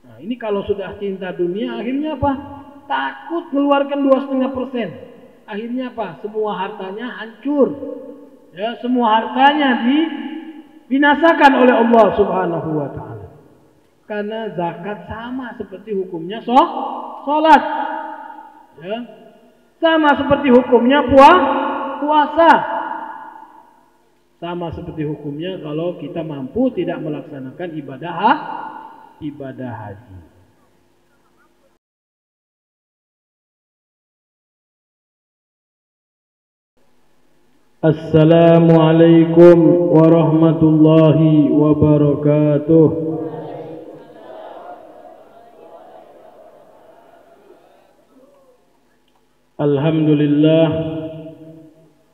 Nah, ini kalau sudah cinta dunia akhirnya apa? Takut mengeluarkan 2,5%. Akhirnya apa? Semua hartanya hancur. Ya, semua hartanya dibinasakan oleh Allah Subhanahu wa taala. Karena zakat sama seperti hukumnya salat. Ya. Sama seperti hukumnya puasa. Sama seperti hukumnya kalau kita mampu tidak melaksanakan ibadah haji. Assalamualaikum warahmatullahi wabarakatuh.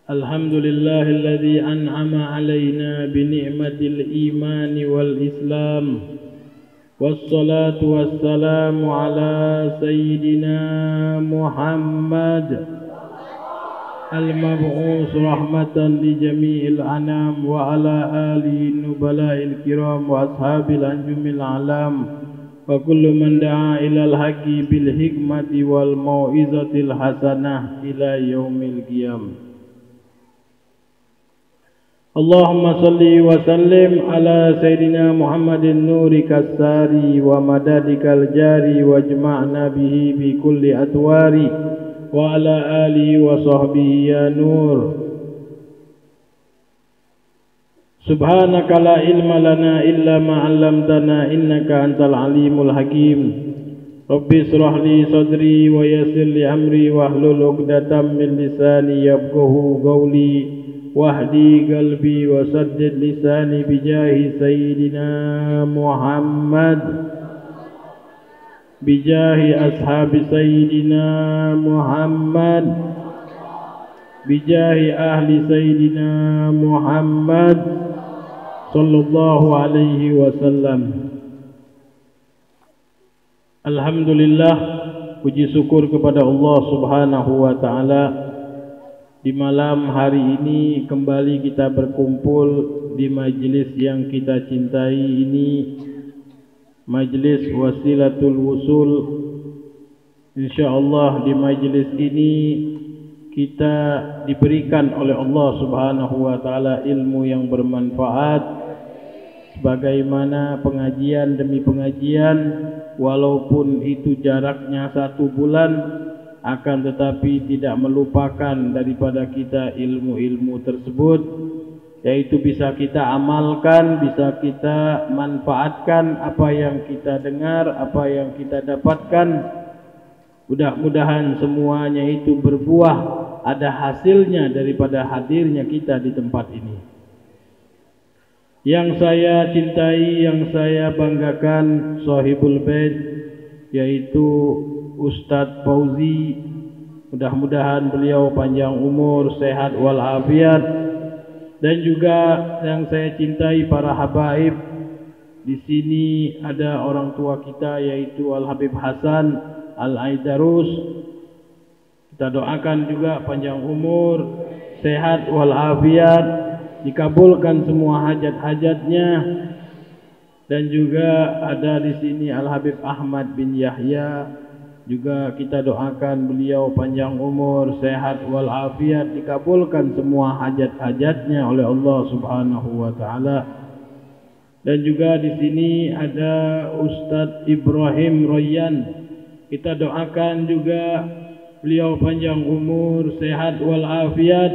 Alhamdulillahilladzi an'ama alaina bi ni'matil imani wal islam. Wassalatu wassalamu ala sayyidina Muhammad al-mab'us rahmatan li jami'il anam wa ala alihi nubala'il kiram wa ashabil anjumil alam wa kullu man da'a ilal haqqi bil hikmati wal mau'izatil hasanah ila yaumil qiyam. Allahumma salli wa sallim ala sayyidina Muhammadin nuri kassari wa madadikal jari wa jma'na bihi bi kulli atwari wa ala alihi wa sahbihi ya nur. Subhanaka la ilma lana illa ma 'allamtana innaka antal alimul hakim. Rabbi israh li sadri wa yassir li amri wahlul 'uqdatam min lisani yafqahu qawli wahdi qalbi wa saddid lisani bijahi sayyidina Muhammad bijahi ashabi sayyidina Muhammad bijahi ahli sayyidina Muhammad sallallahu alaihi wasallam. Alhamdulillah, puji syukur kepada Allah Subhanahu wa taala. Di malam hari ini kembali kita berkumpul di majelis yang kita cintai ini, majelis Wasilatul Wusul. Insyaallah di majelis ini kita diberikan oleh Allah Subhanahu wa taala ilmu yang bermanfaat, sebagaimana pengajian demi pengajian, walaupun itu jaraknya 1 bulan, akan tetapi tidak melupakan daripada kita ilmu-ilmu tersebut, yaitu bisa kita amalkan, bisa kita manfaatkan apa yang kita dengar, apa yang kita dapatkan. Mudah-mudahan semuanya itu berbuah, ada hasilnya daripada hadirnya kita di tempat ini. Yang saya cintai, yang saya banggakan, Shahibul Bait, yaitu Ustadz Fauzi. Mudah-mudahan beliau panjang umur, sehat walafiat. Dan juga yang saya cintai para habaib. Di sini ada orang tua kita yaitu Al Habib Hasan Al Aidarus. Kita doakan juga panjang umur, sehat walafiat, dikabulkan semua hajat-hajatnya. Dan juga ada di sini Al Habib Ahmad bin Yahya. Juga kita doakan beliau panjang umur, sehat walafiat, dikabulkan semua hajat-hajatnya oleh Allah Subhanahu wa taala. Dan juga di sini ada Ustadz Ibrahim Royan. Kita doakan juga beliau panjang umur, sehat walafiat,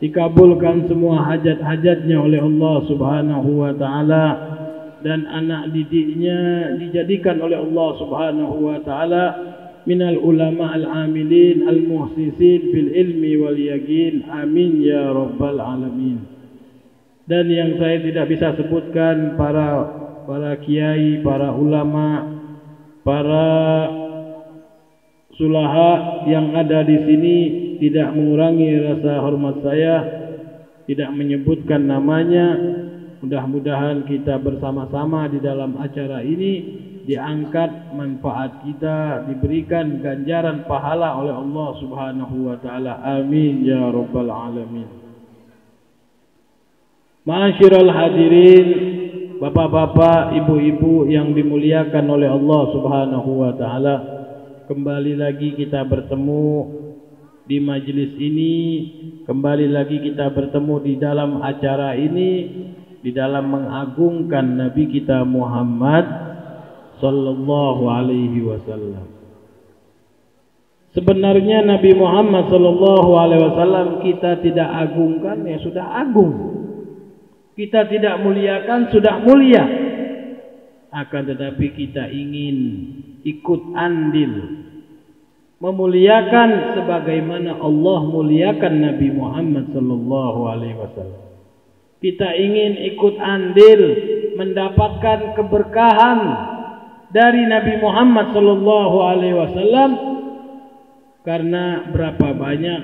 dikabulkan semua hajat-hajatnya oleh Allah Subhanahu wa taala. Dan anak didiknya dijadikan oleh Allah Subhanahu wa taala minal ulama al-amilin al-muhsisin fil ilmi wal yaqin, amin ya rabbal alamin. Dan yang saya tidak bisa sebutkan, para kiai, para ulama, para sulaha yang ada di sini, tidak mengurangi rasa hormat saya, tidak menyebutkan namanya. Mudah-mudahan kita bersama-sama di dalam acara ini diangkat manfaat kita, diberikan ganjaran pahala oleh Allah Subhanahu wa taala. Amin ya rabbal alamin. Ma'asyiral hadirin bapak-bapak, ibu-ibu yang dimuliakan oleh Allah Subhanahu wa taala, kembali lagi kita bertemu di majelis ini, kembali lagi kita bertemu di dalam acara ini, di dalam mengagungkan Nabi kita Muhammad sallallahu alaihi wasallam. Sebenarnya Nabi Muhammad sallallahu alaihi wasallam kita tidak agungkan, ya sudah agung. Kita tidak muliakan, sudah mulia. Akan tetapi kita ingin ikut andil memuliakan sebagaimana Allah muliakan Nabi Muhammad sallallahu alaihi wasallam. Kita ingin ikut andil mendapatkan keberkahan dari Nabi Muhammad sallallahu alaihi wasallam, karena berapa banyak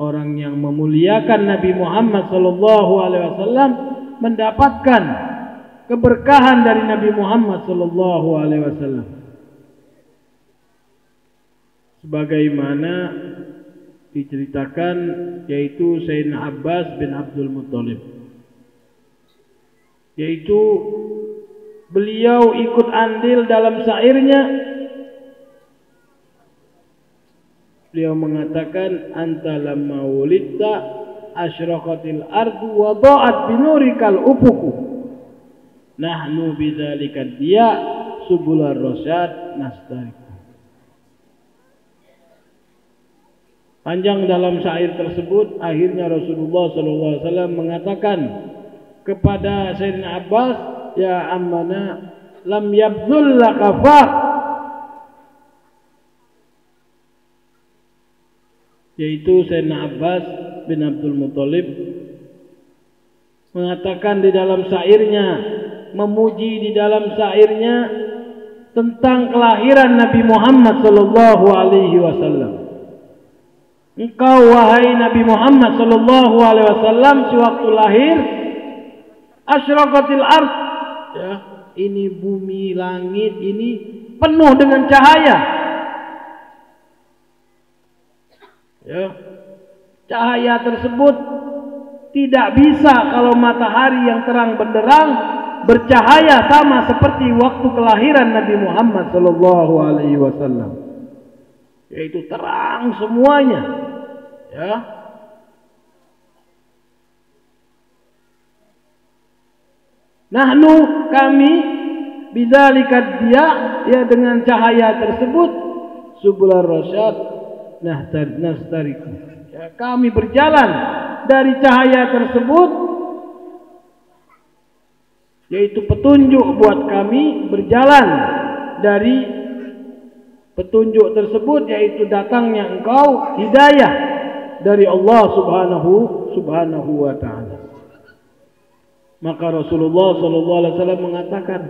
orang yang memuliakan Nabi Muhammad sallallahu alaihi wasallam mendapatkan keberkahan dari Nabi Muhammad sallallahu alaihi wasallam. Sebagaimana diceritakan, yaitu Sayyidina Abbas bin Abdul Muttalib, yaitu beliau ikut andil dalam syairnya. Beliau mengatakan, anta lamma wulidta asyraqatil ardu wa da'at binurikal ufuku, nahnu bidzalika dia subular rasyad nastarik. Panjang dalam syair tersebut, akhirnya Rasulullah SAW mengatakan kepada Sayyidina Abbas, ya ammana lam yabzul lakafah, yaitu Sayyidina Abbas bin Abdul Muttalib mengatakan di dalam syairnya, memuji di dalam syairnya tentang kelahiran Nabi Muhammad sallallahu alaihi wasallam. Engkau wahai Nabi Muhammad sallallahu alaihi wasallam, sewaktu lahir asyraqatil ard, ya, ini bumi langit ini penuh dengan cahaya. Ya, cahaya tersebut tidak bisa kalau matahari yang terang benderang bercahaya sama seperti waktu kelahiran Nabi Muhammad sallallahu alaihi wasallam, yaitu terang semuanya, ya. Nahnu kami bidzalika dia, ya dengan cahaya tersebut, subular rasyad nastariku, ya, kami berjalan dari cahaya tersebut, yaitu petunjuk buat kami berjalan dari petunjuk tersebut, yaitu datangnya engkau hidayah dari Allah subhanahu wa ta'ala. Maka Rasulullah sallallahu alaihi wasallam mengatakan,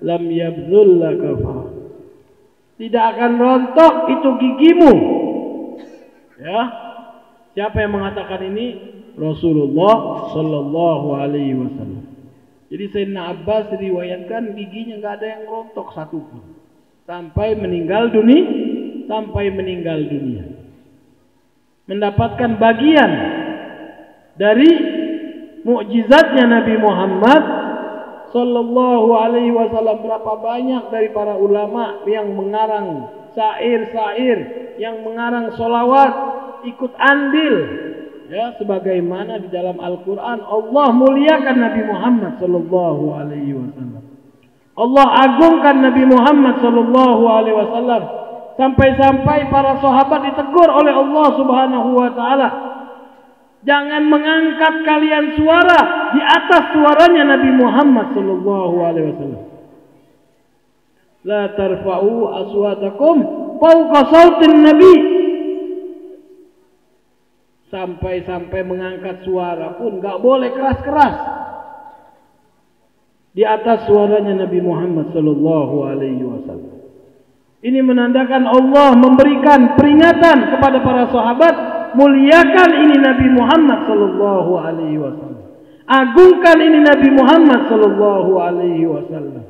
lam yabzul lakafa, tidak akan rontok itu gigimu. Ya, siapa yang mengatakan ini? Rasulullah sallallahu alaihi wasallam. Jadi Sayyidina Abbas diriwayatkan giginya enggak ada yang rontok satupun sampai meninggal dunia. Mendapatkan bagian dari mukjizatnya Nabi Muhammad sallallahu alaihi wasallam. Berapa banyak dari para ulama yang mengarang syair-syair, yang mengarang solawat, ikut andil, ya, sebagaimana di dalam Al-Quran Allah muliakan Nabi Muhammad sallallahu alaihi wasallam. Allah agungkan Nabi Muhammad sallallahu alaihi wasallam, sampai-sampai para sahabat ditegur oleh Allah Subhanahu wa taala, jangan mengangkat kalian suara di atas suaranya Nabi Muhammad sallallahu alaihi wasallam. La tarfa'u aswatakum fawqa sautin nabi, sampai-sampai mengangkat suara pun enggak boleh keras-keras di atas suaranya Nabi Muhammad sallallahu alaihi wasallam. Ini menandakan Allah memberikan peringatan kepada para sahabat, muliakan ini Nabi Muhammad sallallahu alaihi wasallam, agungkan ini Nabi Muhammad sallallahu alaihi wasallam.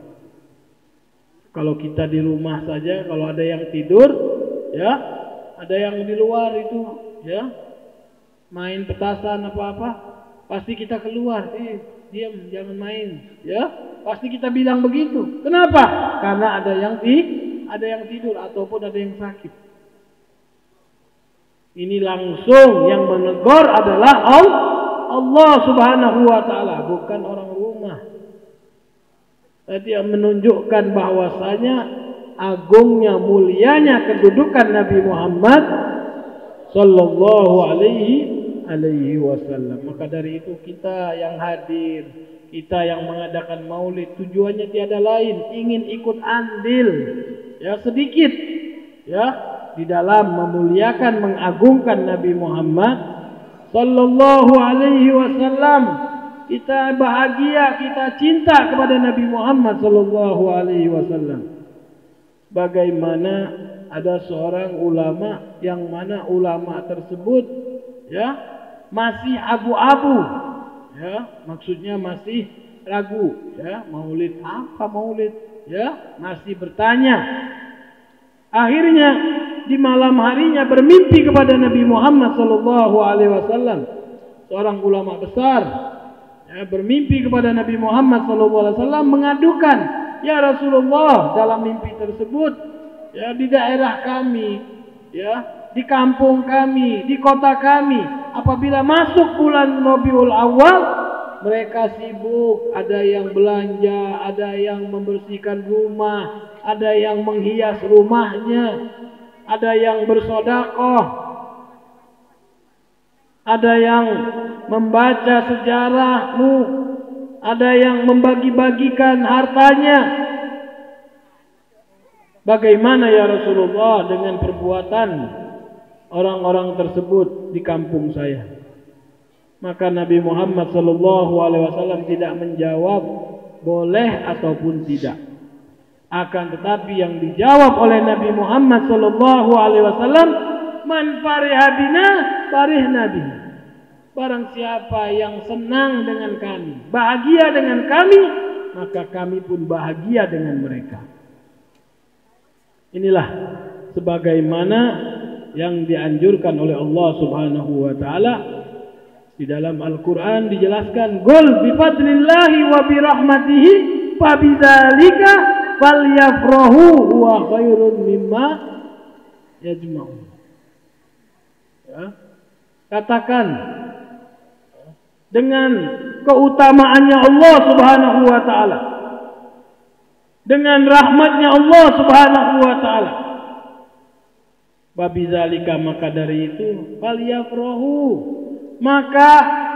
Kalau kita di rumah saja, kalau ada yang tidur, ya, ada yang di luar itu, ya, main petasan apa-apa, pasti kita keluar, diam, jangan main. Ya, pasti kita bilang begitu. Kenapa? Karena ada yang tidur ataupun ada yang sakit. Ini langsung yang menegur adalah Allah Subhanahu wa taala, bukan orang rumah. Tadi yang menunjukkan bahwasanya agungnya, mulianya kedudukan Nabi Muhammad sallallahu alaihi wasallam. Maka dari itu kita yang hadir, kita yang mengadakan maulid, tujuannya tiada lain, ingin ikut andil ya sedikit ya di dalam memuliakan, mengagungkan Nabi Muhammad sallallahu alaihi wasallam. Kita bahagia, kita cinta kepada Nabi Muhammad sallallahu alaihi wasallam. Bagaimana ada seorang ulama yang mana ulama tersebut ya masih abu-abu, ya maksudnya masih ragu, ya maulid apa maulid, ya masih bertanya. Akhirnya di malam harinya bermimpi kepada Nabi Muhammad sallallahu alaihi wasallam, seorang ulama besar, ya, bermimpi kepada Nabi Muhammad sallallahu alaihi wasallam mengadukan, ya Rasulullah, dalam mimpi tersebut, ya di daerah kami, ya di kampung kami, di kota kami, apabila masuk bulan Rabiul Awal, mereka sibuk, ada yang belanja, ada yang membersihkan rumah, ada yang menghias rumahnya, ada yang bersedekah, ada yang membaca sejarahmu, ada yang membagi-bagikan hartanya. Bagaimana ya Rasulullah dengan perbuatan orang-orang tersebut di kampung saya? Maka Nabi Muhammad sallallahu alaihi wasallam tidak menjawab boleh ataupun tidak. Akan tetapi yang dijawab oleh Nabi Muhammad sallallahu alaihi wasallam, man fariha bina farihna bihi. Barang siapa yang senang dengan kami, bahagia dengan kami, maka kami pun bahagia dengan mereka. Inilah sebagaimana yang dianjurkan oleh Allah Subhanahu wa taala di dalam Al-Qur'an, dijelaskan, "Qul bi fadlillahi wa bi rahmatihi fa bidzalika falyafrahu huwa khairun mimma yajma'un." Ya. Katakan, dengan keutamaannya Allah Subhanahu wa taala, dengan rahmatnya Allah Subhanahu wa taala, babizalika, maka dari itu, falyafrahu, maka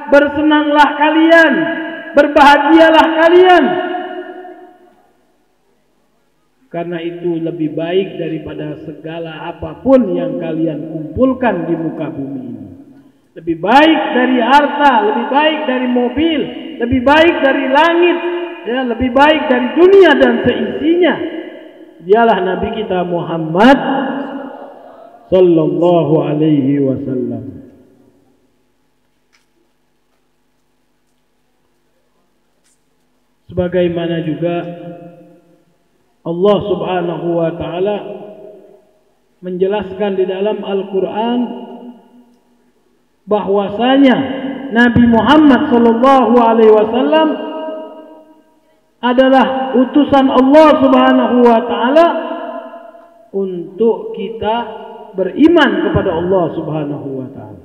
bersenanglah kalian, berbahagialah kalian, karena itu lebih baik daripada segala apapun yang kalian kumpulkan di muka bumi ini. Lebih baik dari harta, lebih baik dari mobil, lebih baik dari langit, ya, lebih baik dari dunia dan seisinya. Dialah Nabi kita Muhammad sallallahu alaihi wasallam. Sebagaimana juga Allah Subhanahu wa taala menjelaskan di dalam Al-Qur'an bahwasanya Nabi Muhammad sallallahu alaihi wasallam adalah utusan Allah Subhanahu wa taala untuk kita beriman kepada Allah Subhanahu wa taala.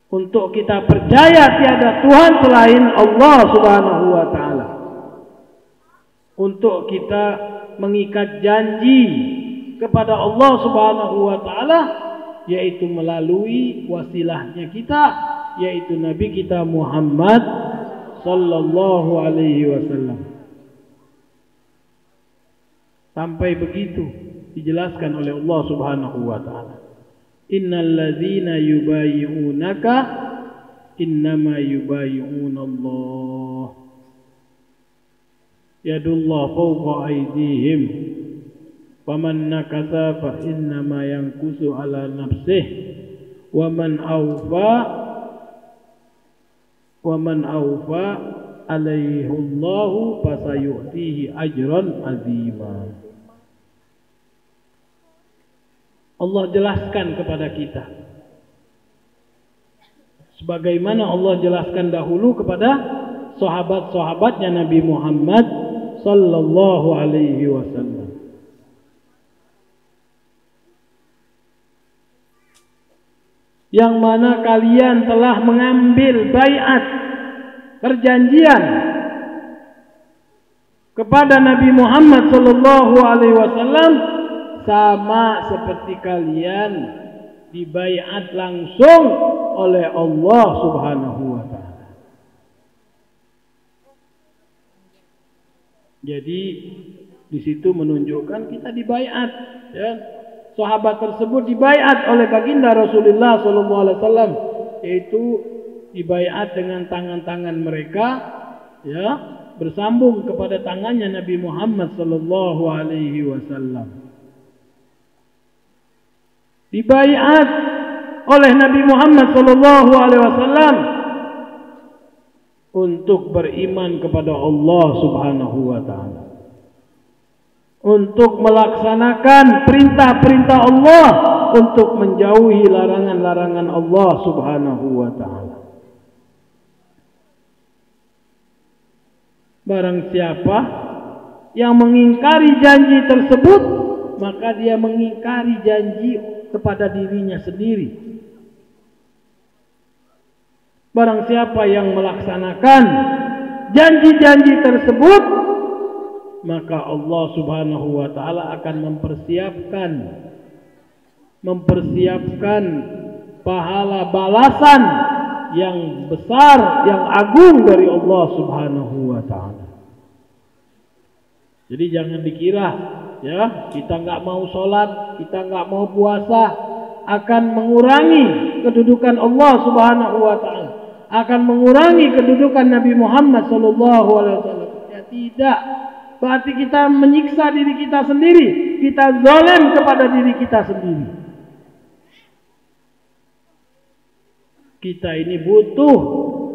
Untuk kita percaya tiada Tuhan selain Allah Subhanahu wa taala. Untuk kita mengikat janji kepada Allah Subhanahu wa taala, yaitu melalui wasilahnya kita, yaitu Nabi kita Muhammad sallallahu alaihi wasallam. Sampai begitu dijelaskan oleh Allah Subhanahu wa taala, innal ladzina yubayyi'unaka innama yubayyi'una Allah, yadullah fawqa aydihim, faman nakatha fa innama yankusu ala nafsih, waman awfa alaihi Allahu fasayu'tihi ajran azima. Allah jelaskan kepada kita sebagaimana Allah jelaskan dahulu kepada sahabat-sahabatnya Nabi Muhammad sallallahu alaihi wasallam. Yang mana kalian telah mengambil baiat, perjanjian kepada Nabi Muhammad sallallahu alaihi wasallam, sama seperti kalian dibaiat langsung oleh Allah Subhanahu wa taala. Jadi di situ menunjukkan kita dibaiat, ya. Sahabat tersebut dibaiat oleh baginda Rasulullah sallallahu alaihi wasallam, yaitu dibaiat dengan tangan-tangan mereka, ya, bersambung kepada tangannya Nabi Muhammad sallallahu alaihi wasallam. Dibaiat oleh Nabi Muhammad sallallahu alaihi wasallam untuk beriman kepada Allah Subhanahu wa taala, untuk melaksanakan perintah-perintah Allah, untuk menjauhi larangan-larangan Allah Subhanahu wa taala. Barang siapa yang mengingkari janji tersebut, maka dia mengingkari janji kepada dirinya sendiri. Barang siapa yang melaksanakan janji-janji tersebut, maka Allah Subhanahu wa taala akan mempersiapkan pahala balasan yang besar, yang agung dari Allah Subhanahu wa taala. Jadi jangan dikira, ya, kita nggak mau sholat, kita nggak mau puasa akan mengurangi kedudukan Allah Subhanahu wa taala, akan mengurangi kedudukan Nabi Muhammad sallallahu alaihi wasallam. Ya tidak. Berarti kita menyiksa diri kita sendiri, kita zalim kepada diri kita sendiri. Kita ini butuh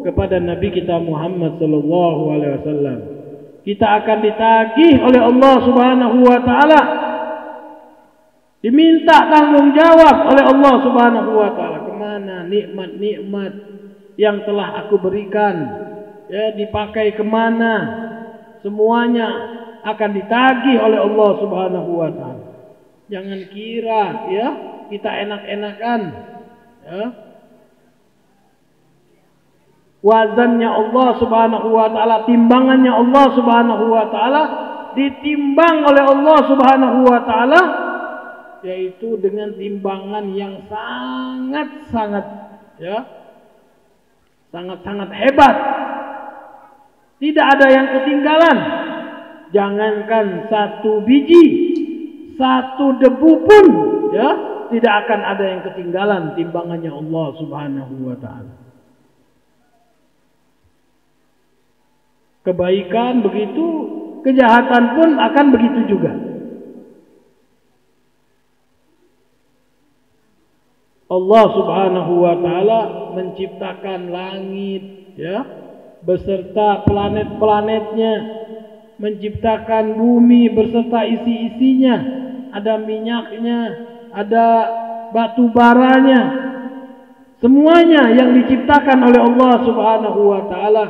kepada Nabi kita Muhammad sallallahu alaihi wasallam. Kita akan ditagih oleh Allah Subhanahu wa taala, diminta tanggung jawab oleh Allah Subhanahu wa taala. Kemana nikmat-nikmat yang telah aku berikan, ya, dipakai kemana? Semuanya akan ditagih oleh Allah Subhanahu wa taala. Jangan kira, ya, kita enak-enakan, ya. Wazannya Allah Subhanahu wa taala, timbangannya Allah Subhanahu wa taala ditimbang oleh Allah Subhanahu wa taala, yaitu dengan timbangan yang sangat-sangat, ya, sangat-sangat hebat. Tidak ada yang ketinggalan. Jangankan satu biji, satu debu pun, ya, tidak akan ada yang ketinggalan timbangannya Allah Subhanahu wa taala. Kebaikan begitu, kejahatan pun akan begitu juga. Allah Subhanahu wa taala menciptakan langit, ya, beserta planet-planetnya, menciptakan bumi beserta isi-isinya, ada minyaknya, ada batu baranya, semuanya yang diciptakan oleh Allah Subhanahu wa taala.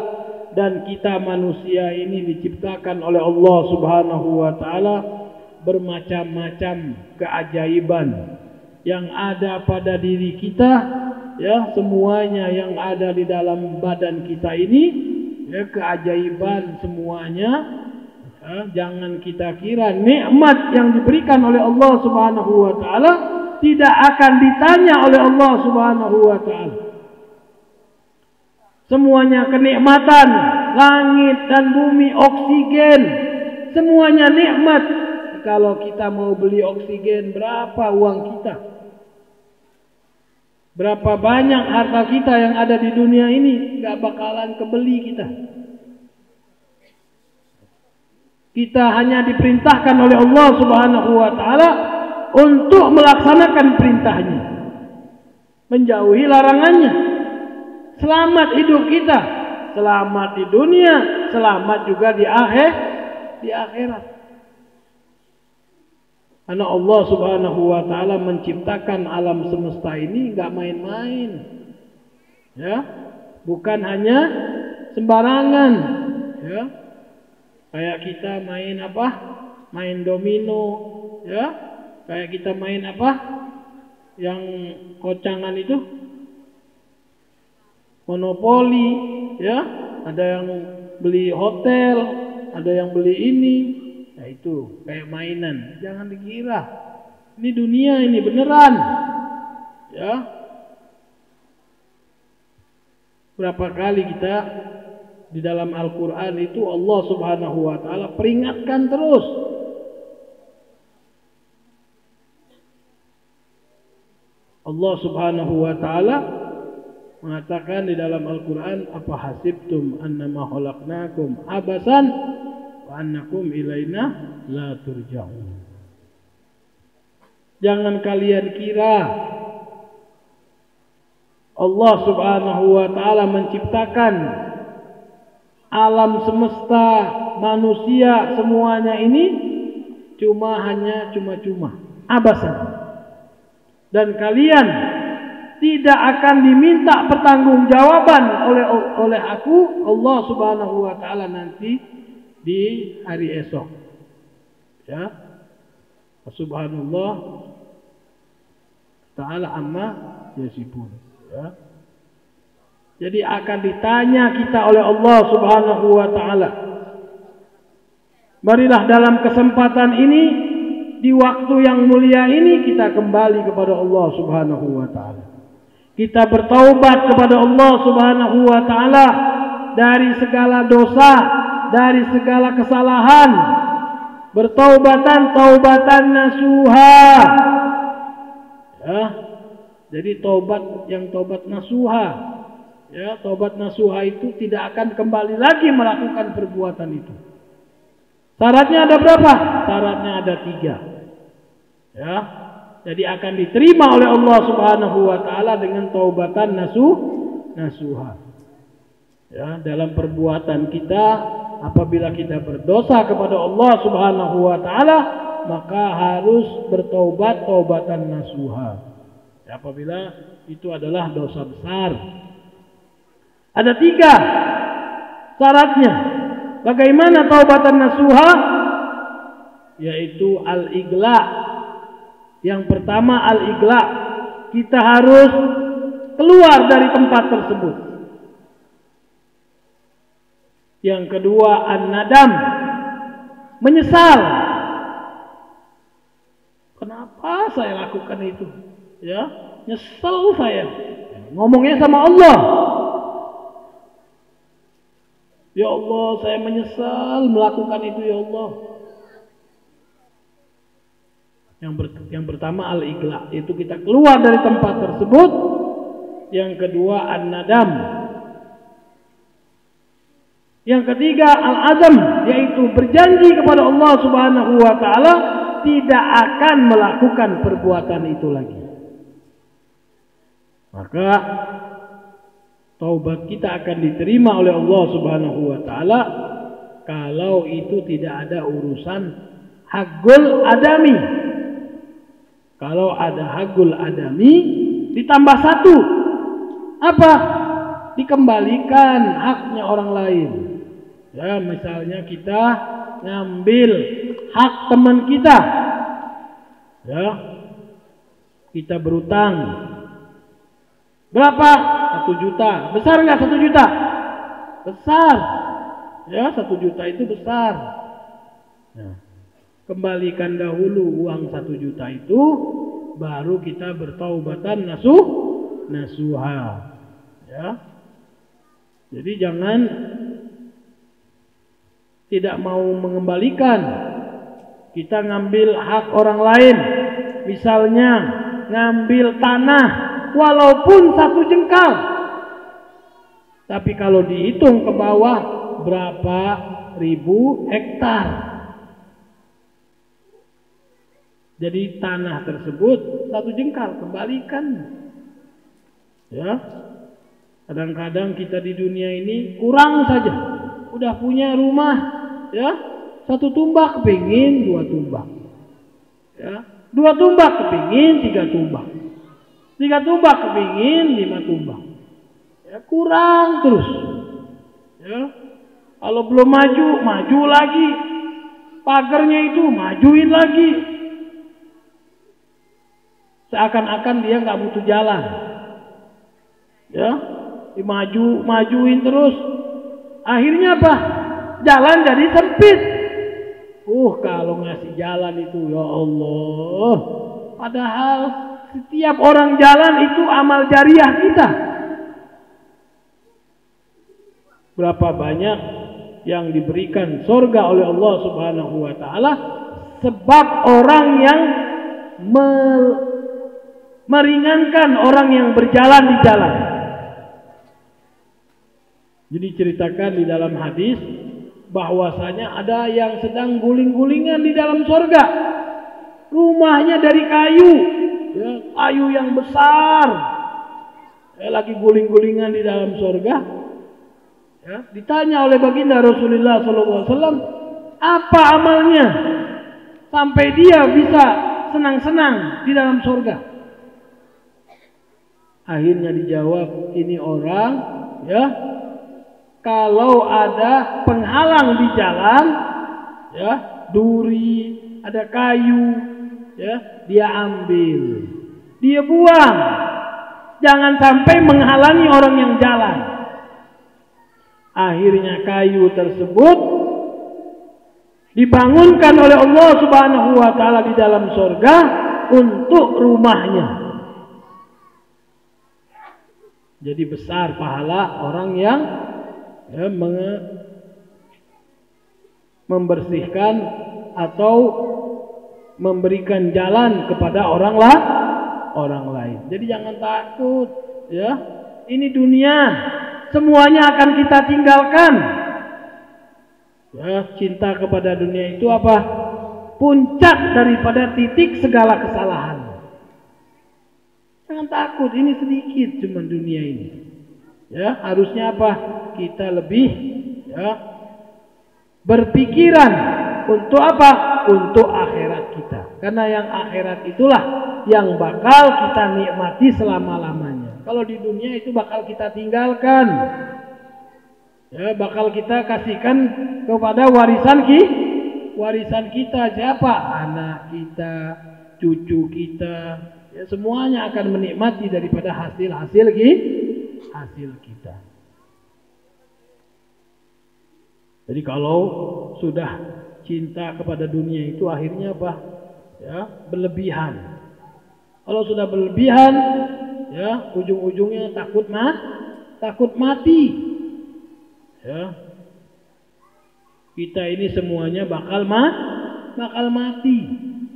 Dan kita manusia ini diciptakan oleh Allah Subhanahu wa taala bermacam-macam keajaiban yang ada pada diri kita, ya, semuanya yang ada di dalam badan kita ini, ya, keajaiban semuanya. Ya, jangan kita kira nikmat yang diberikan oleh Allah Subhanahu wa taala tidak akan ditanya oleh Allah Subhanahu wa taala. Semuanya kenikmatan, langit dan bumi, oksigen, semuanya nikmat. Kalau kita mau beli oksigen, berapa uang kita? Berapa banyak harta kita yang ada di dunia ini, gak bakalan kebeli kita. Kita hanya diperintahkan oleh Allah Subhanahu wa taala untuk melaksanakan perintahnya, menjauhi larangannya. Selamat hidup kita, selamat di dunia, selamat juga di akhirat. Karena Allah Subhanahu wa taala menciptakan alam semesta ini enggak main-main. Ya, bukan hanya sembarangan. Ya, kayak kita main apa? Main domino. Ya, kayak kita main apa? Yang kocangan itu, monopoli. Ya, ada yang beli hotel, ada yang beli ini. Nah itu kayak mainan. Jangan dikira ini dunia, ini beneran. Ya, berapa kali kita di dalam Al-Quran itu Allah Subhanahu wa Ta'ala peringatkan terus. Allah Subhanahu wa Ta'ala mengatakan di dalam Al-Quran, apa hasibtum annama khalaqnakum abasan wa annakum ilaina la turja'un. Jangan kalian kira Allah Subhanahu wa Ta'ala menciptakan alam semesta, manusia, semuanya ini cuma-cuma abasan. Dan kalian tidak akan diminta pertanggungjawaban oleh aku, Allah Subhanahu wa Ta'ala, nanti di hari esok. Ya, Subhanallah Ta'ala amma yasifun. Ya. Jadi akan ditanya kita oleh Allah Subhanahu wa Ta'ala. Marilah dalam kesempatan ini, di waktu yang mulia ini, kita kembali kepada Allah Subhanahu wa Ta'ala. Kita bertaubat kepada Allah Subhanahu wa Ta'ala dari segala dosa, dari segala kesalahan. Taubatan nasuha. Ya. Jadi taubat nasuha. Ya, taubat nasuha itu tidak akan kembali lagi melakukan perbuatan itu. Syaratnya ada berapa? Syaratnya ada 3. Ya. Jadi akan diterima oleh Allah Subhanahu wa Ta'ala dengan taubatan nasuha. Ya, dalam perbuatan kita, apabila kita berdosa kepada Allah Subhanahu wa Ta'ala, maka harus bertaubat taubatan nasuha. Ya, apabila itu adalah dosa besar. Ada 3 syaratnya. Bagaimana taubatan nasuha? Yaitu al-igla. Yang pertama al-igla. Kita harus keluar dari tempat tersebut. Yang kedua an-nadam. Menyesal. Kenapa saya lakukan itu? Ya, nyesel saya. Ngomongnya sama Allah. Ya Allah, saya menyesal melakukan itu, ya Allah. Yang pertama al-igla, itu kita keluar dari tempat tersebut. Yang kedua an-nadam. Yang ketiga al-azam, yaitu berjanji kepada Allah Subhanahu wa Ta'ala tidak akan melakukan perbuatan itu lagi. Maka taubat kita akan diterima oleh Allah Subhanahu wa Ta'ala kalau itu tidak ada urusan haqqul adami. Kalau ada haqqul adami ditambah 1. Apa? Dikembalikan haknya orang lain. Ya, misalnya kita ngambil hak teman kita. Ya. Kita berutang. Berapa? 1 juta. Besar nggak 1 juta? Besar. Ya, 1 juta itu besar. Nah, kembalikan dahulu uang 1 juta itu, baru kita bertaubatan nasuha. Ya. Jadi jangan tidak mau mengembalikan. Kita ngambil hak orang lain. Misalnya ngambil tanah walaupun 1 jengkal. Tapi kalau dihitung ke bawah berapa ribu hektar. Jadi tanah tersebut 1 jengkal, kembalikan. Ya. Kadang-kadang kita di dunia ini kurang saja. Udah punya rumah, ya. 1 tumbak kepingin 2 tumbak. Ya. 2 tumbak kepingin 3 tumbak. 3 tumbak kepingin 5 tumbak. Ya, kurang terus. Ya. Kalau belum maju, maju lagi. Pagernya itu majuin lagi. Seakan-akan dia nggak butuh jalan. Ya, majuin terus. Akhirnya apa? Jalan jadi sempit. Kalau ngasih jalan itu, ya Allah. Padahal setiap orang jalan itu amal jariah kita. Berapa banyak yang diberikan surga oleh Allah Subhanahu wa taala sebab orang yang meringankan orang yang berjalan di jalan. Jadi ceritakan di dalam hadis bahwasanya ada yang sedang guling-gulingan di dalam surga. Rumahnya dari kayu, ya, kayu yang besar. Lagi guling-gulingan di dalam surga. Ya, ditanya oleh baginda Rasulullah SAW, apa amalnya sampai dia bisa senang-senang di dalam surga? Akhirnya dijawab, ini orang, ya, kalau ada penghalang di jalan, ya, duri, ada kayu, ya, dia ambil, dia buang, jangan sampai menghalangi orang yang jalan. Akhirnya kayu tersebut dibangunkan oleh Allah Subhanahu wa taala di dalam surga untuk rumahnya. Jadi besar pahala orang yang membersihkan atau memberikan jalan kepada orang lain. Jadi jangan takut, ya. Ini dunia, semuanya akan kita tinggalkan. Ya, cinta kepada dunia itu apa? Puncak daripada titik segala kesalahan. Jangan takut, ini sedikit cuman dunia ini. Ya, harusnya apa? Kita lebih, ya, berpikiran untuk apa? Untuk akhirat kita. Karena yang akhirat itulah yang bakal kita nikmati selama-lamanya. Kalau di dunia itu bakal kita tinggalkan. Ya, bakal kita kasihkan kepada warisan kita. Siapa? Anak kita, cucu kita. Ya, semuanya akan menikmati daripada hasil kita. Jadi kalau sudah cinta kepada dunia itu akhirnya apa? Ya, berlebihan. Kalau sudah berlebihan, ya, ujung-ujungnya takut mati. Ya. Kita ini semuanya bakal mati.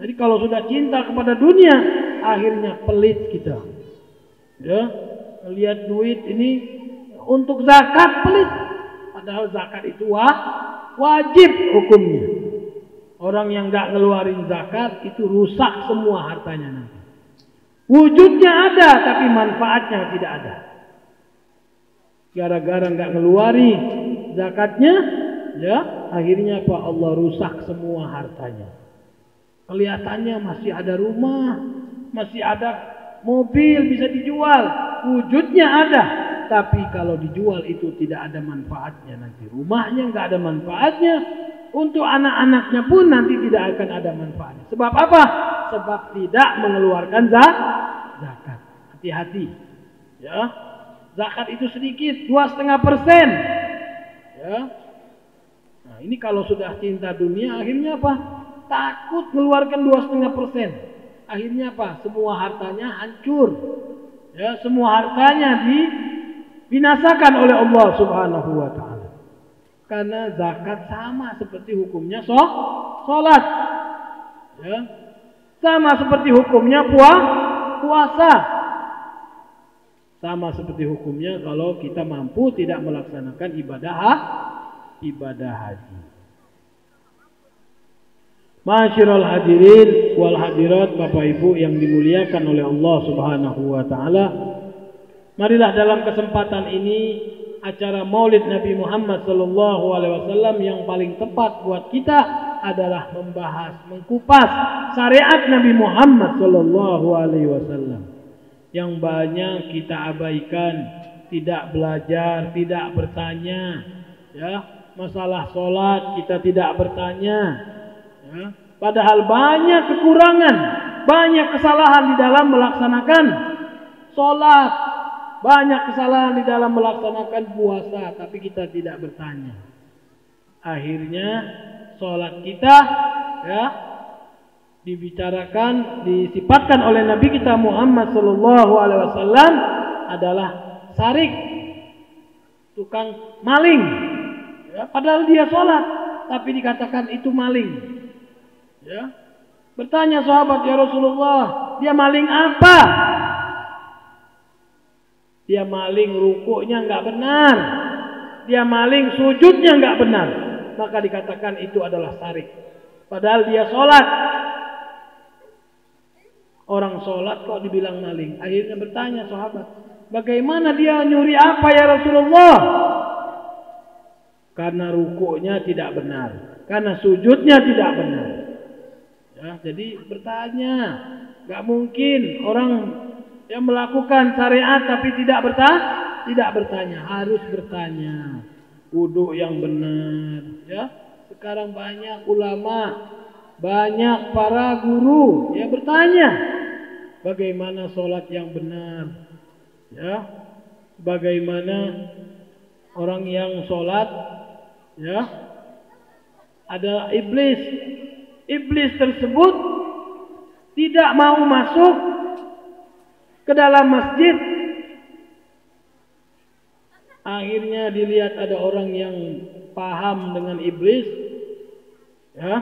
Jadi kalau sudah cinta kepada dunia, akhirnya pelit kita. Ya, lihat duit ini untuk zakat pelit. Padahal zakat itu wajib hukumnya. Orang yang nggak ngeluarin zakat itu rusak semua hartanya nanti. Wujudnya ada tapi manfaatnya tidak ada. Gara-gara nggak ngeluari zakatnya, ya, akhirnya apa? Allah rusak semua hartanya. Kelihatannya masih ada rumah, masih ada mobil bisa dijual, wujudnya ada, tapi kalau dijual itu tidak ada manfaatnya nanti. Rumahnya nggak ada manfaatnya, untuk anak-anaknya pun nanti tidak akan ada manfaatnya. Sebab apa? Sebab tidak mengeluarkan zakat. Hati-hati, ya. Zakat itu sedikit, 2,5%. Ya. Nah, ini kalau sudah cinta dunia, akhirnya apa? Takut mengeluarkan 2,5%. Akhirnya apa? Semua hartanya hancur. Ya, semua hartanya dibinasakan oleh Allah Subhanahu wa taala. Karena zakat sama seperti hukumnya sholat. Ya. Sama seperti hukumnya puasa. Sama seperti hukumnya kalau kita mampu tidak melaksanakan ibadah haji. Ma'asyiral hadirin wal hadirat, Bapak Ibu yang dimuliakan oleh Allah Subhanahu wa taala. Marilah dalam kesempatan ini acara Maulid Nabi Muhammad sallallahu alaihi wasallam yang paling tepat buat kita adalah mengkupas syariat Nabi Muhammad sallallahu alaihi wasallam yang banyak kita abaikan, tidak belajar, tidak bertanya, ya. Masalah sholat kita tidak bertanya, ya. Padahal banyak kekurangan, banyak kesalahan di dalam melaksanakan sholat, banyak kesalahan di dalam melaksanakan puasa, tapi kita tidak bertanya. Akhirnya sholat kita, ya, dibicarakan, disifatkan oleh Nabi kita Muhammad sallallahu alaihi wasallam adalah sarik, tukang maling. Ya, padahal dia sholat, tapi dikatakan itu maling. Ya. Bertanya sahabat, ya Rasulullah, dia maling apa? Dia maling rukuknya enggak benar, dia maling sujudnya enggak benar, maka dikatakan itu adalah sarik. Padahal dia sholat. Orang sholat kok dibilang maling. Akhirnya bertanya sahabat, bagaimana dia nyuri apa ya Rasulullah? Karena rukuknya tidak benar, karena sujudnya tidak benar. Ya, jadi bertanya, nggak mungkin orang yang melakukan syariat tapi tidak bertanya, harus bertanya. Wudu yang benar, ya. Sekarang banyak ulama, banyak para guru ya bertanya, bagaimana sholat yang benar, ya, bagaimana orang yang sholat, ya, ada iblis tersebut tidak mau masuk ke dalam masjid. Akhirnya dilihat ada orang yang paham dengan iblis, ya,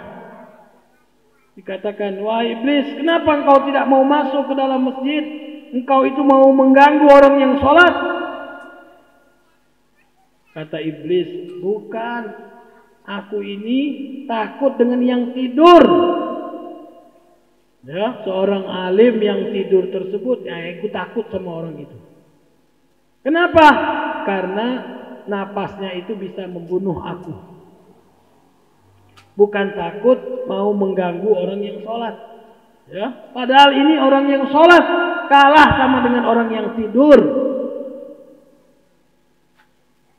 dikatakan, wahai iblis, kenapa engkau tidak mau masuk ke dalam masjid? Engkau itu mau mengganggu orang yang sholat. Kata iblis, bukan, aku ini takut dengan yang tidur. Ya, seorang alim yang tidur tersebut, ya, aku takut sama orang itu. Kenapa? Karena napasnya itu bisa membunuh aku. Bukan takut mau mengganggu orang yang sholat. Ya, padahal ini orang yang sholat kalah sama dengan orang yang tidur.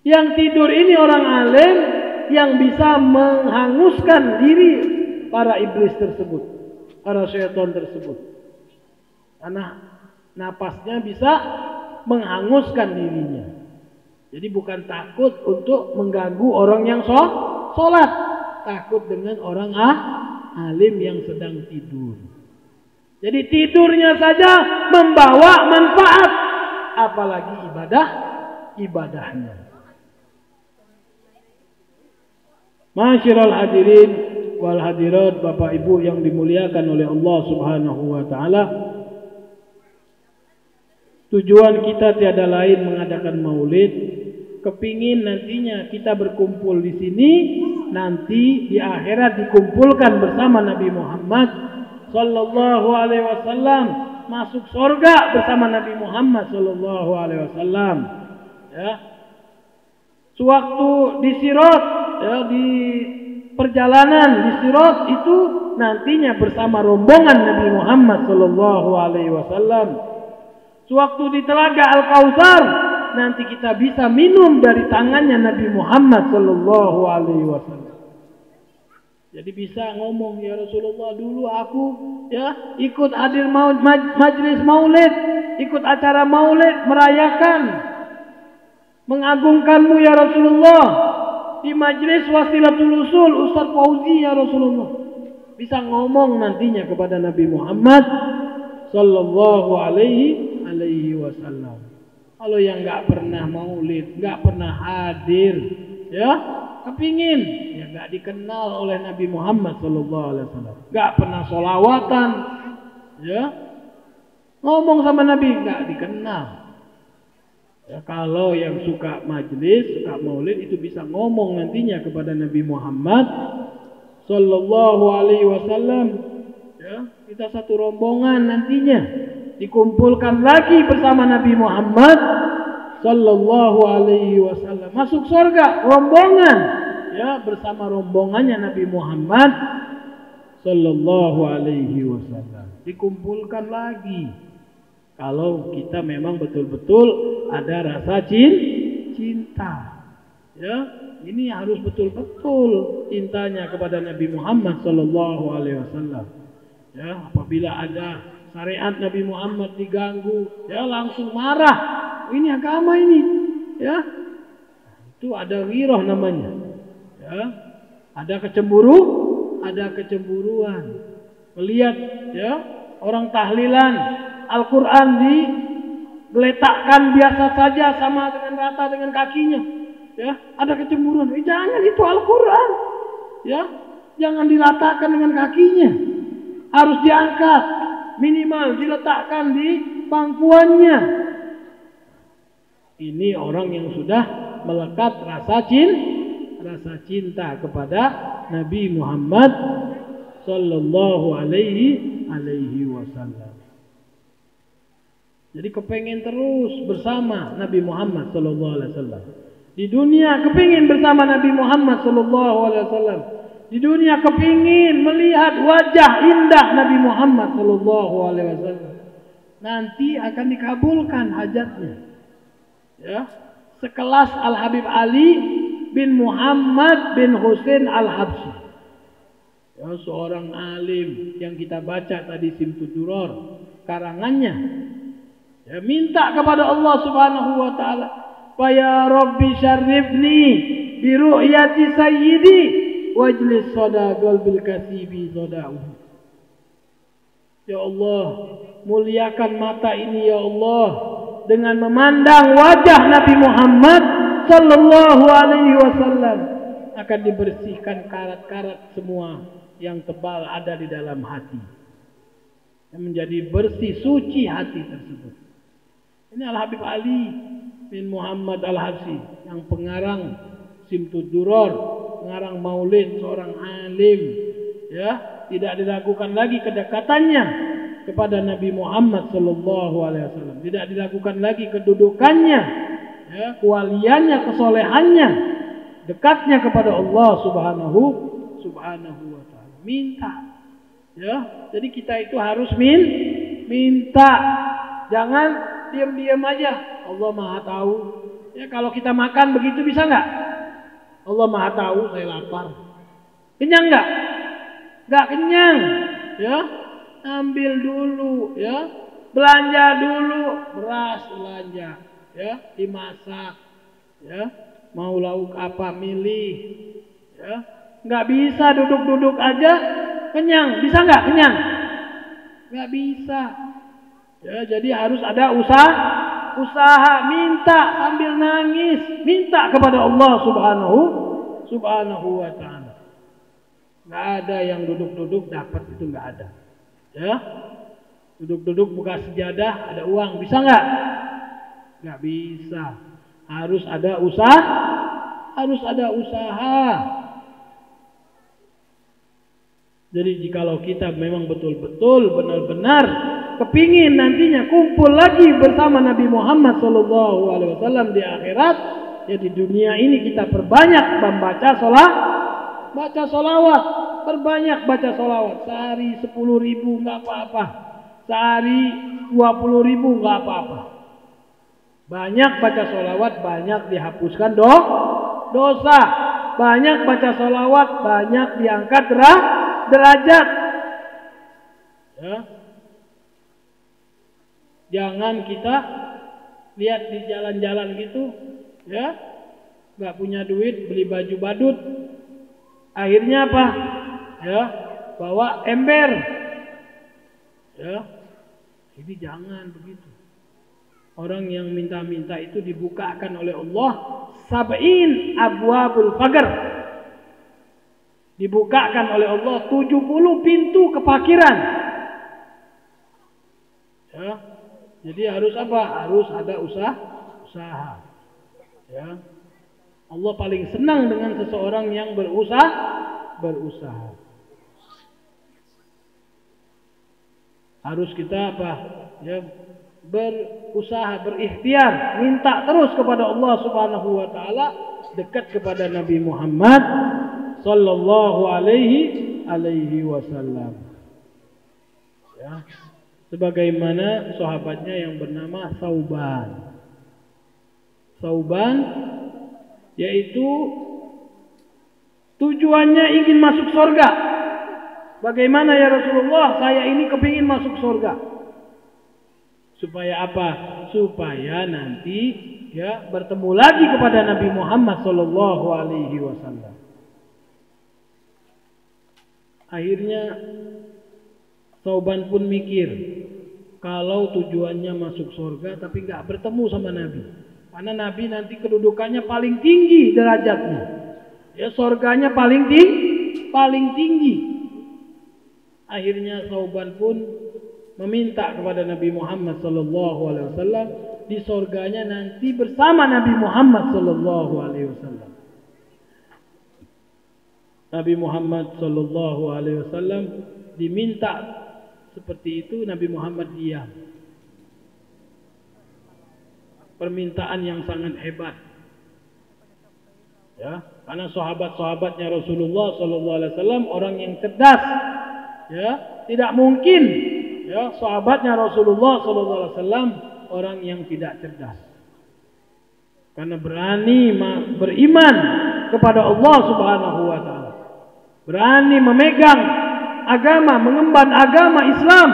Yang tidur ini orang alim yang bisa menghanguskan diri para iblis tersebut, para syaitan tersebut. Karena napasnya bisa menghanguskan dirinya. Jadi bukan takut untuk mengganggu orang yang sholat, takut dengan orang alim yang sedang tidur. Jadi tidurnya saja membawa manfaat, apalagi ibadahnya. Masyiral hadirin wal hadirat, Bapak Ibu yang dimuliakan oleh Allah Subhanahu wa taala. Tujuan kita tiada lain mengadakan maulid, kepingin nantinya kita berkumpul di sini, nanti di akhirat dikumpulkan bersama Nabi Muhammad sallallahu alaihi wasallam, masuk surga bersama Nabi Muhammad sallallahu alaihi wasallam. Ya. Sewaktu di Sirat, ya, di perjalanan di Sirat itu nantinya bersama rombongan Nabi Muhammad sallallahu alaihi wasallam. Sewaktu di Telaga Al-Kautsar nanti kita bisa minum dari tangannya Nabi Muhammad sallallahu alaihi wasallam. Jadi bisa ngomong, ya Rasulullah, dulu aku, ya, ikut hadir majlis maulid, ikut acara maulid, merayakan, mengagungkanmu ya Rasulullah di majlis Wasilatul Usul Ustaz Fauzi ya Rasulullah. Bisa ngomong nantinya kepada Nabi Muhammad sallallahu alaihi wasallam. Kalau yang nggak pernah maulid, nggak pernah hadir, ya, kepingin, ya, nggak dikenal oleh Nabi Muhammad sallallahu alaihi wasallam, nggak pernah sholawatan, ya, ngomong sama Nabi nggak dikenal. Ya, kalau yang suka majlis, suka maulid itu bisa ngomong nantinya kepada Nabi Muhammad sallallahu alaihi wasallam. Ya, kita satu rombongan nantinya dikumpulkan lagi bersama Nabi Muhammad sallallahu alaihi wasallam, masuk surga rombongan, ya, bersama rombongannya Nabi Muhammad sallallahu alaihi wasallam, dikumpulkan lagi. Kalau kita memang betul-betul ada rasa cinta. Ya, ini harus betul-betul cintanya kepada Nabi Muhammad sallallahu alaihi wasallam. Ya, apabila ada syariat Nabi Muhammad diganggu, ya langsung marah. Ini agama ini, ya. Itu ada ghirah namanya. Ya. Ada kecemburuan. Melihat ya, orang tahlilan Al-Qur'an digeletakkan biasa saja sama dengan rata dengan kakinya. Ya, ada kecemburuan. Jangan, itu Al-Qur'an. Ya, jangan diratakan dengan kakinya. Harus diangkat, minimal diletakkan di pangkuannya. Ini orang yang sudah melekat rasa cinta kepada Nabi Muhammad sallallahu alaihi wasallam. Jadi kepengen terus bersama Nabi Muhammad sallallahu alaihi wasallam. Di dunia kepingin bersama Nabi Muhammad sallallahu alaihi wasallam. Di dunia kepingin melihat wajah indah Nabi Muhammad sallallahu alaihi wasallam. Nanti akan dikabulkan hajatnya. Ya, sekelas Al-Habib Ali bin Muhammad bin Husain Al-Habsyi. Ya, seorang alim yang kita baca tadi Simtud Duror karangannya. Ya, minta kepada Allah Subhanahu wa taala, "Ya Rabbi syarifni bi ru'yati sayyidi wajlis sadaqal bil kasibi sadaqu." Ya Allah, muliakan mata ini ya Allah dengan memandang wajah Nabi Muhammad sallallahu alaihi wasallam, akan dibersihkan karat-karat semua yang tebal ada di dalam hati, yang menjadi bersih suci hati tersebut. Ini Al-Habib Ali bin Muhammad Al-Habsyi yang pengarang Simtud Duror, pengarang Maulid, seorang alim, ya, tidak diragukan lagi kedekatannya kepada Nabi Muhammad sallallahu alaihi wasallam, tidak diragukan lagi kedudukannya, ya, kewaliannya, kesolehannya, dekatnya kepada Allah Subhanahu wa taala. Minta, ya. Jadi kita itu harus minta, jangan diam-diam aja. Allah Maha tahu. Ya, kalau kita makan begitu bisa nggak? Allah Maha tahu saya lapar. Kenyang nggak? Nggak kenyang, ya. Ambil dulu, ya, belanja dulu, beras belanja, ya, dimasak, ya, mau lauk apa milih, ya, nggak bisa duduk-duduk aja kenyang, bisa nggak kenyang? Nggak bisa, ya, jadi harus ada usaha, minta sambil nangis, minta kepada Allah Subhanahu wa taala. Nggak ada yang duduk-duduk dapat, itu nggak ada. Ya, duduk-duduk buka sejadah ada uang, bisa nggak? Nggak bisa. Harus ada usaha. Jadi jikalau kita memang betul-betul benar-benar kepingin nantinya kumpul lagi bersama Nabi Muhammad SAW di akhirat, ya di dunia ini kita perbanyak membaca solawat. Perbanyak baca solawat. Sehari 10.000 nggak apa-apa. Sehari 20.000 nggak apa-apa. Banyak baca solawat, banyak dihapuskan dosa. Banyak baca solawat, banyak diangkat derajat. Ya. Jangan kita lihat di jalan-jalan gitu, ya, nggak punya duit beli baju badut. Akhirnya apa? Ya, bawa ember. Ya, ini jangan begitu. Orang yang minta-minta itu dibukakan oleh Allah sab'in abwabul faqr. Dibukakan oleh Allah 70 pintu kefakiran. Ya, jadi harus apa? Harus ada usaha. Ya. Allah paling senang dengan seseorang yang berusaha. Harus kita apa? Ya, berusaha, berikhtiar, minta terus kepada Allah Subhanahu wa taala, dekat kepada Nabi Muhammad sallallahu alaihi wasallam. Ya. sebagaimana sahabatnya yang bernama Sauban. Sauban yaitu tujuannya ingin masuk surga. Bagaimana ya Rasulullah, saya ini kepingin masuk surga. Supaya apa? Supaya nanti ya bertemu lagi kepada Nabi Muhammad sallallahu alaihi wasallam. Akhirnya Sauban pun mikir, kalau tujuannya masuk surga tapi nggak bertemu sama Nabi. Karena Nabi nanti kedudukannya paling tinggi derajatnya. Ya surganya paling tinggi. Akhirnya Sauban pun meminta kepada Nabi Muhammad sallallahu alaihi wasallam di surganya nanti bersama Nabi Muhammad sallallahu alaihi wasallam. Nabi Muhammad sallallahu alaihi wasallam diminta seperti itu, Nabi Muhammad diam. Permintaan yang sangat hebat. Ya, karena sahabat-sahabatnya Rasulullah sallallahu alaihi wasallam orang yang cerdas. Ya, tidak mungkin ya sahabatnya Rasulullah sallallahu alaihi wasallam orang yang tidak cerdas. Karena berani beriman kepada Allah Subhanahu wa taala. Berani memegang agama, mengemban agama Islam.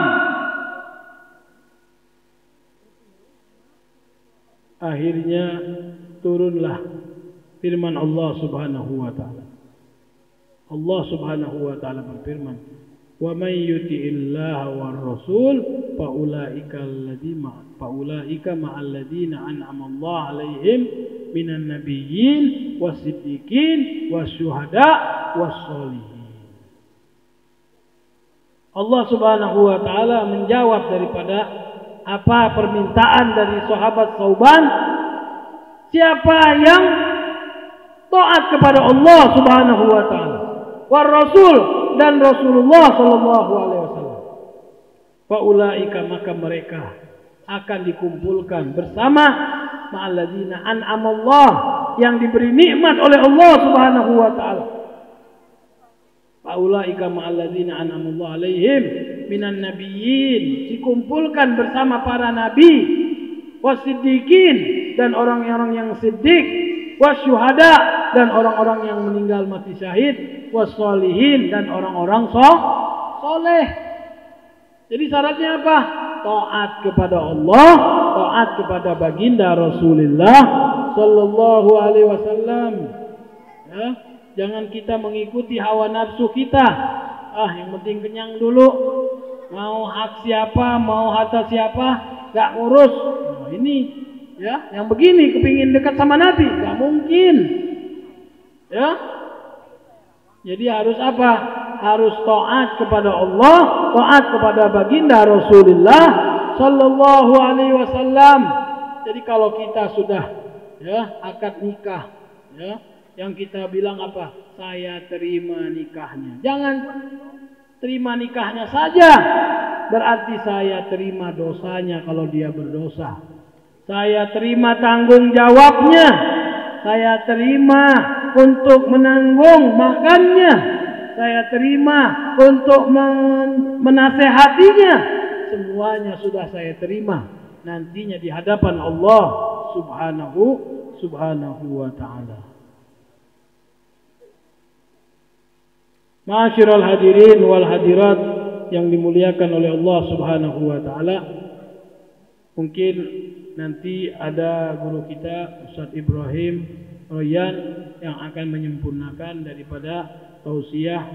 Akhirnya turunlah firman Allah Subhanahu wa taala. Allah Subhanahu wa taala berfirman, "Wa may yuti'illaha war rasul fa ulaika ma'al ladzina an'ama Allah 'alaihim minan nabiyyin was-siddiqin wasyuhada was-sholihin." Allah Subhanahu wa taala menjawab daripada apa permintaan dari sahabat Sauban, siapa yang taat kepada Allah Subhanahu wa taala, war rasul dan Rasulullah sallallahu alaihi wasallam, fa ulaika maka mereka akan dikumpulkan bersama ma'alladzina an'ama Allah yang diberi nikmat oleh Allah Subhanahu wa taala. Fa ulaika ma'alladzina an'ama Allah alaihim minan nabiyyin, dikumpulkan bersama para nabi, wasiddiqin dan orang-orang yang siddiq, wasyuhada dan orang-orang yang meninggal mati syahid, wassolihin dan orang-orang soleh. Jadi syaratnya apa? Taat kepada Allah, taat kepada baginda Rasulullah sallallahu alaihi wasallam. Ya, jangan kita mengikuti hawa nafsu kita. Yang penting kenyang dulu. Mau hak siapa, mau harta siapa, gak ngurus. Nah, ini ya, yang begini kepingin dekat sama Nabi, gak mungkin. Ya. Jadi harus apa? Harus taat kepada Allah, taat kepada baginda Rasulullah sallallahu alaihi wasallam. Jadi kalau kita sudah ya akad nikah, ya, yang kita bilang apa? Saya terima nikahnya. Jangan terima nikahnya saja, berarti saya terima dosanya kalau dia berdosa. Saya terima tanggung jawabnya. Saya terima untuk menanggung makannya. Saya terima untuk menasehatinya. Semuanya sudah saya terima. Nantinya di hadapan Allah Subhanahu wa ta'ala. Ma'asyiral hadirin wal hadirat yang dimuliakan oleh Allah Subhanahu wa taala. Mungkin nanti ada guru kita Ustaz Ibrahim Royan yang akan menyempurnakan daripada tausiah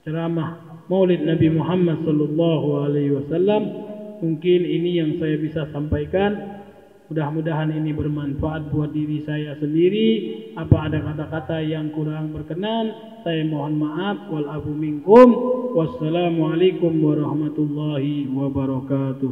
ceramah Maulid Nabi Muhammad sallallahu alaihi wasallam. Mungkin ini yang saya bisa sampaikan. Mudah-mudahan ini bermanfaat buat diri saya sendiri. Apa ada kata-kata yang kurang berkenan, saya mohon maaf. Wal afu minkum. Wassalamualaikum warahmatullahi wabarakatuh.